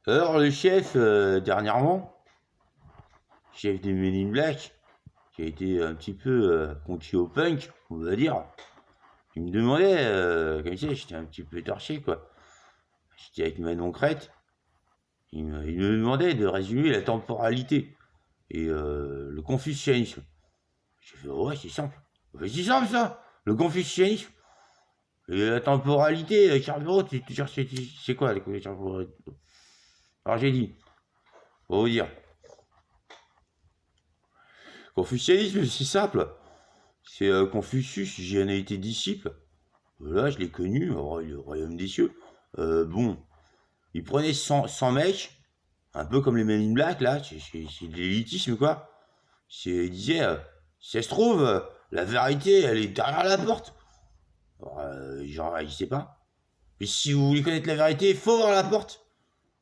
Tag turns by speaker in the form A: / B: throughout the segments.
A: Alors, le chef, dernièrement, chef des Men in Black, qui a été un petit peu conquis au punk, on va dire, il me demandait, comme ça, j'étais un petit peu torché, quoi. J'étais avec Manon Crête, il me demandait de résumer la temporalité et le confucianisme. J'ai fait, ouais, c'est simple. C'est simple, ça, le confucianisme. Et la temporalité, Carburot, c'est quoi les temporalité? Alors j'ai dit, pour vous dire, confucianisme, c'est simple. C'est Confucius, j'en ai été disciple. Là, je l'ai connu, le royaume des cieux. Bon, il prenait 100 mecs, un peu comme les Men in Black, là, c'est de l'élitisme, quoi. Il disait, si ça se trouve, la vérité, elle est derrière la porte. Alors, j'en réagissais pas. Mais si vous voulez connaître la vérité, il faut ouvrir la porte.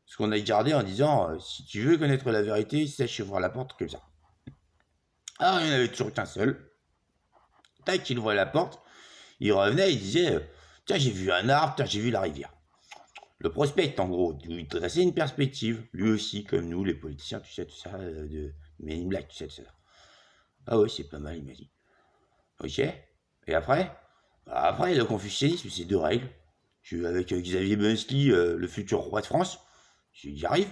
A: Ce qu'on a gardé en disant, si tu veux connaître la vérité, sache ouvrir la porte comme ça. Alors, il n'y en avait toujours qu'un seul. Tac, il ouvrait la porte. Il revenait, il disait, tiens, j'ai vu un arbre, tiens, j'ai vu la rivière. Le prospect, en gros, il traçait une perspective, lui aussi, comme nous, les politiciens, tu sais, tout ça, de Men in Black, tu sais, tout ça. Ah ouais, c'est pas mal, il m'a dit. Ok. Et après? Après, le confucianisme, c'est deux règles. Je suis avec Xavier Bensky, le futur roi de France. J'y arrive.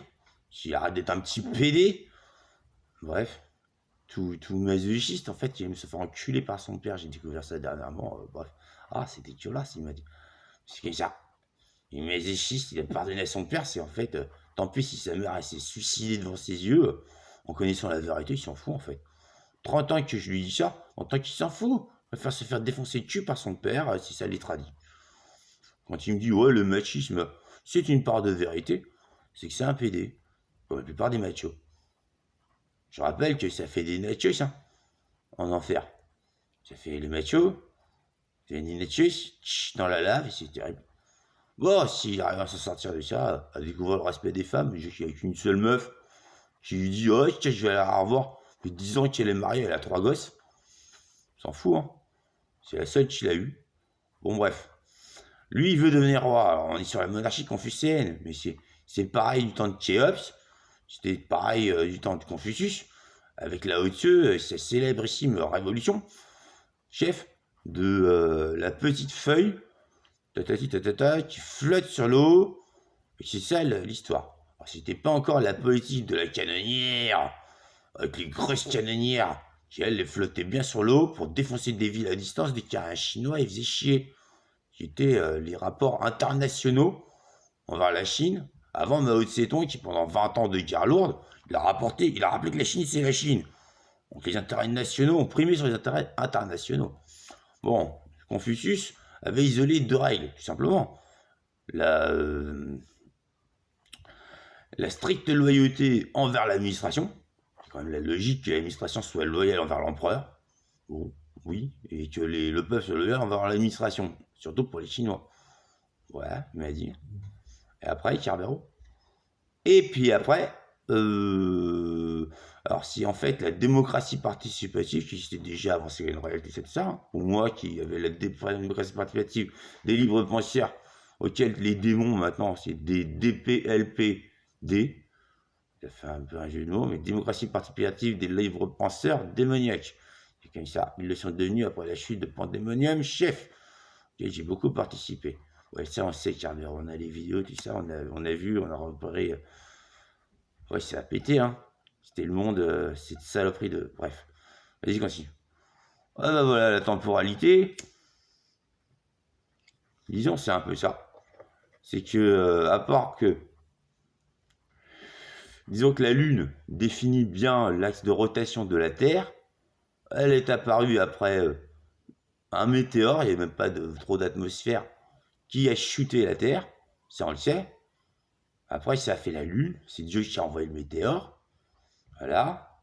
A: S'il arrête d'être un petit pédé. Bref, tout masochiste, en fait, il aime se faire enculer par son père. J'ai découvert ça dernièrement. Bref. Ah, c'est dégueulasse, il m'a dit. C'est comme ça. Il est masochiste, il a pardonné à son père, c'est en fait, tant pis si sa mère elle s'est suicidée devant ses yeux, en connaissant la vérité, il s'en fout en fait. 30 ans que je lui dis ça, en tant qu'il s'en fout. Il préfère se faire défoncer le cul par son père si ça les tradit. Quand il me dit, ouais, le machisme, c'est une part de vérité, c'est que c'est un PD, comme la plupart des machos. Je rappelle que ça fait des nachos, hein, en enfer. Ça fait les machos, ça fait des nachos, dans la lave, et c'est terrible. Bon, s'il arrive à s'en sortir de ça, à découvrir le respect des femmes, j'ai avec une seule meuf qui lui dit, oh, tiens, je vais aller la revoir. Ça fait 10 ans qu'elle est mariée, elle a 3 gosses. S'en fout, hein. C'est la seule qu'il a eue. Bon, bref. Lui, il veut devenir roi. Alors, on est sur la monarchie confucéenne, mais c'est pareil du temps de Khéops, c'était pareil du temps de Confucius, avec Lao Tzu, sa célébrissime révolution, chef de la petite feuille, qui flotte sur l'eau, et c'est ça l'histoire. C'était pas encore la politique de la canonnière, avec les grosses canonnières, qui elles flottaient bien sur l'eau pour défoncer des villes à distance dès qu'il y a un chinois, il faisait chier. Qui étaient les rapports internationaux envers la Chine, avant Mao Tse-tung, qui pendant 20 ans de guerre lourde, il a rappelé que la Chine c'est la Chine. Donc les intérêts nationaux ont primé sur les intérêts internationaux. Bon, Confucius avait isolé deux règles, tout simplement. La, euh, la stricte loyauté envers l'administration, c'est quand même la logique que l'administration soit loyale envers l'empereur. Bon, oui, et que le peuple soit loyal envers l'administration, surtout pour les Chinois. Voilà, il m'a dit. Et après, Carbero. Et puis après, alors si en fait la démocratie participative, qui existait déjà avant Ségolène Royal, tout ça, hein, ou moi qui avais la démocratie participative des libres pensières, auxquels les démons maintenant c'est des DPLPD, ça fait un peu un jeu de mots, mais démocratie participative des libres penseurs démoniaques. C'est comme ça, ils le sont devenus après la chute de Pandémonium, chef. Et j'ai beaucoup participé. Ouais, ça on sait, car on a les vidéos, tout ça, on a vu, on a repéré. Ouais, ça a pété, hein. C'était le monde, cette saloperie de. Bref. Vas-y, continue. Ah bah voilà, la temporalité. Disons, c'est un peu ça. C'est que, à part que. Disons que la Lune définit bien l'axe de rotation de la Terre, elle est apparue après un météore, il n'y a même pas trop d'atmosphère, qui a chuté la Terre, ça on le sait. Après, ça a fait la Lune, c'est Dieu qui a envoyé le météore. Voilà.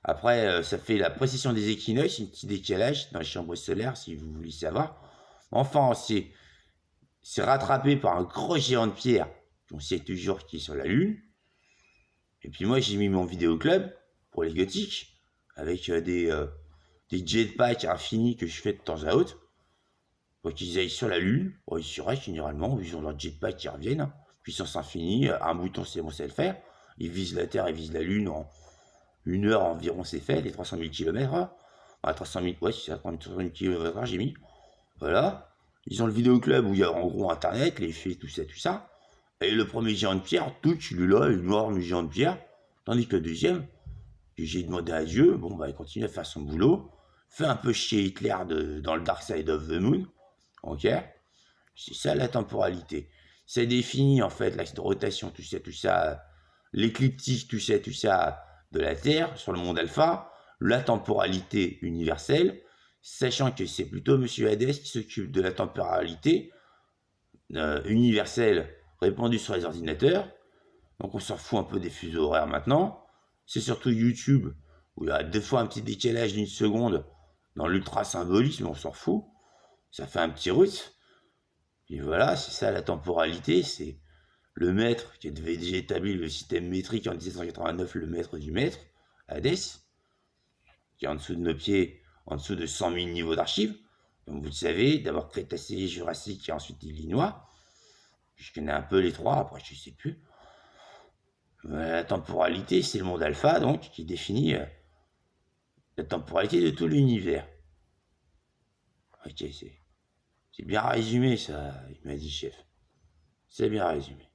A: Après, ça fait la précession des équinoxes, un petit décalage dans les chambres solaires, si vous voulez savoir. Enfin, c'est rattrapé par un gros géant de pierre, qu'on sait toujours qui est sur la Lune. Et puis moi, j'ai mis mon vidéoclub pour les gothiques, avec des jetpacks infinis que je fais de temps à autre, pour qu'ils aillent sur la Lune. Bon, ils se restent généralement, ils ont leur jetpack qui reviennent. puissance infinie, un bouton c'est bon, c'est le faire. Ils visent la Terre, ils visent la Lune en 1 heure environ, c'est fait, les 300 000 km. Ah, 300 000, ouais, c'est ça, 300 000 km, j'ai mis. Voilà. Ils ont le vidéoclub où il y a en gros Internet, les faits, tout ça, tout ça. Et le premier géant de pierre, tout, il est là, énorme géant de pierre. Tandis que le deuxième, j'ai demandé à Dieu, bon, bah, il continue à faire son boulot. Fait un peu chier Hitler dans le Dark Side of the Moon. Ok. C'est ça la temporalité. Ça définit en fait la rotation, tout ça, l'écliptique, tout ça de la Terre sur le monde alpha, la temporalité universelle, sachant que c'est plutôt Monsieur Hadès qui s'occupe de la temporalité universelle répandue sur les ordinateurs. Donc on s'en fout un peu des fuseaux horaires maintenant. C'est surtout YouTube où il y a des fois un petit décalage d'une seconde dans l'ultra symbolisme, on s'en fout. Ça fait un petit russe. Et voilà, c'est ça la temporalité, c'est le maître qui devait déjà établir le système métrique en 1789, le maître du maître, Hadès, qui est en dessous de nos pieds, en dessous de 100 000 niveaux d'archives. Comme vous le savez, d'abord Crétacé, Jurassique et ensuite Illinois. Je connais un peu les trois, après je ne sais plus. La temporalité, c'est le monde alpha, donc, qui définit la temporalité de tout l'univers. Ok, c'est bien résumé, ça, il m'a dit, chef. C'est bien résumé.